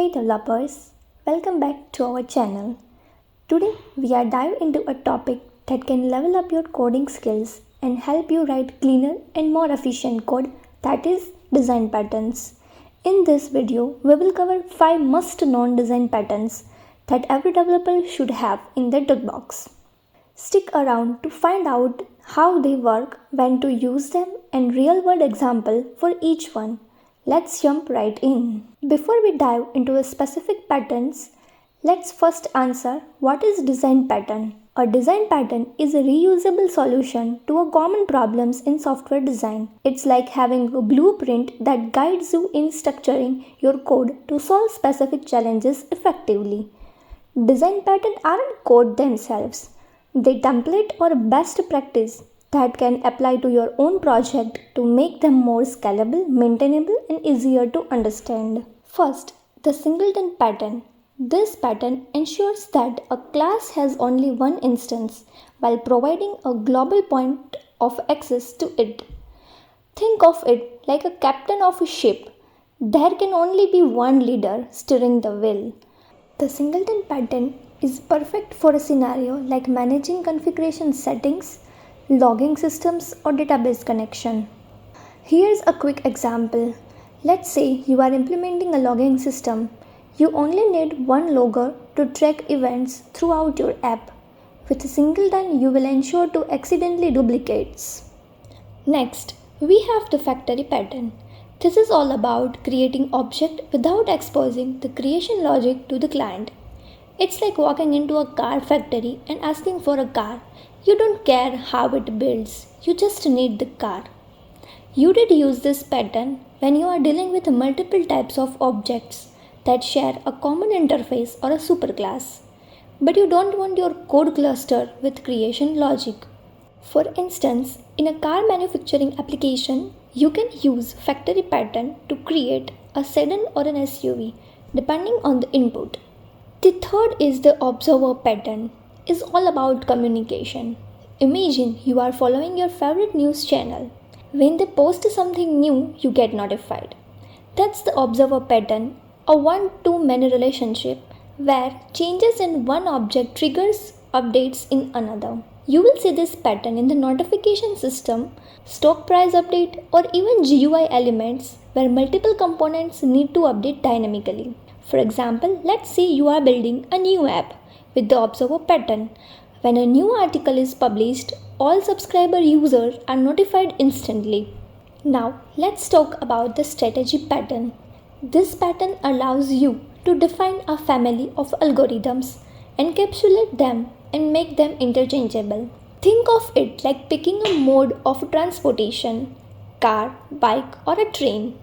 Hey developers, welcome back to our channel. Today we are diving into a topic that can level up your coding skills and help you write cleaner and more efficient code, that is design patterns. In this video, we will cover 5 must-known design patterns that every developer should have in their toolbox. Stick around to find out how they work, when to use them, and real-world example for each one. Let's jump right in. Before we dive into specific patterns, let's first answer what is design pattern. A design pattern is a reusable solution to a common problems in software design. It's like having a blueprint that guides you in structuring your code to solve specific challenges effectively. Design patterns aren't code themselves. They template or best practice that can apply to your own project to make them more scalable, maintainable, and easier to understand. First, the singleton pattern. This pattern ensures that a class has only one instance while providing a global point of access to it. Think of it like a captain of a ship. There can only be one leader steering the wheel. The singleton pattern is perfect for a scenario like managing configuration settings, logging systems, or database connection. Here's a quick example. Let's say you are implementing a logging system. You only need one logger to track events throughout your app. With a singleton, you will ensure to accidentally duplicates. Next, we have the factory pattern. This is all about creating object without exposing the creation logic to the client. It's like walking into a car factory and asking for a car. You don't care how it builds, you just need the car. You did use this pattern when you are dealing with multiple types of objects that share a common interface or a superclass. But you don't want your code cluster with creation logic. For instance, in a car manufacturing application, you can use factory pattern to create a sedan or an SUV depending on the input. The third is the observer pattern. Is all about communication. Imagine you are following your favorite news channel. When they post something new, you get notified. That's the observer pattern, a one-to-many relationship where changes in one object triggers updates in another. You will see this pattern in the notification system, stock price update, or even GUI elements where multiple components need to update dynamically. For example, let's say you are building a new app with the observer pattern. When a new article is published, all subscriber users are notified instantly. Now, let's talk about the strategy pattern. This pattern allows you to define a family of algorithms, encapsulate them, and make them interchangeable. Think of it like picking a mode of transportation: car, bike, or a train.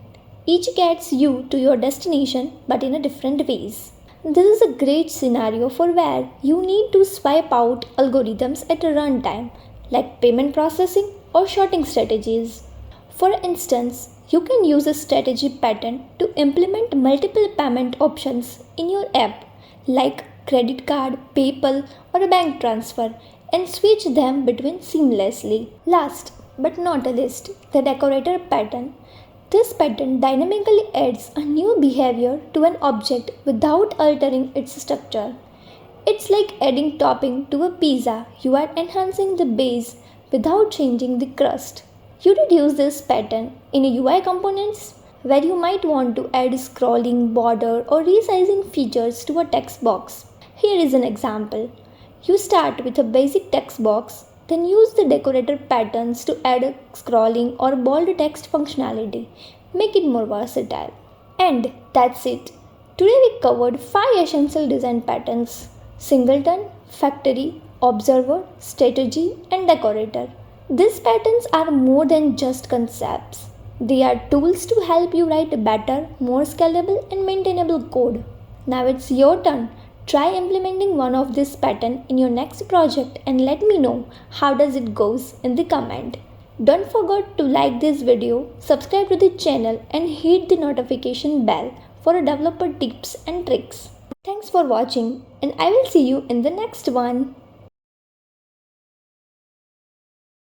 Each gets you to your destination but in a different ways. This is a great scenario for where you need to swipe out algorithms at a runtime, like payment processing or sorting strategies. For instance, you can use a strategy pattern to implement multiple payment options in your app, like credit card, PayPal, or a bank transfer, and switch them between seamlessly. Last but not least, the decorator pattern. This pattern dynamically adds a new behavior to an object without altering its structure. It's like adding topping to a pizza. You are enhancing the base without changing the crust. You did use this pattern in a UI components where you might want to add scrolling, border, or resizing features to a text box. Here is an example. You start with a basic text box, then use the decorator patterns to add a scrolling or bold text functionality. Make it more versatile. And that's it. Today we covered 5 essential design patterns: singleton, factory, observer, strategy, and decorator. These patterns are more than just concepts. They are tools to help you write better, more scalable, and maintainable code. Now it's your turn. Try implementing one of this pattern in your next project and let me know how does it goes in the comment. Don't forget to like this video, subscribe to the channel, and hit the notification bell for developer tips and tricks. Thanks for watching, and I will see you in the next one.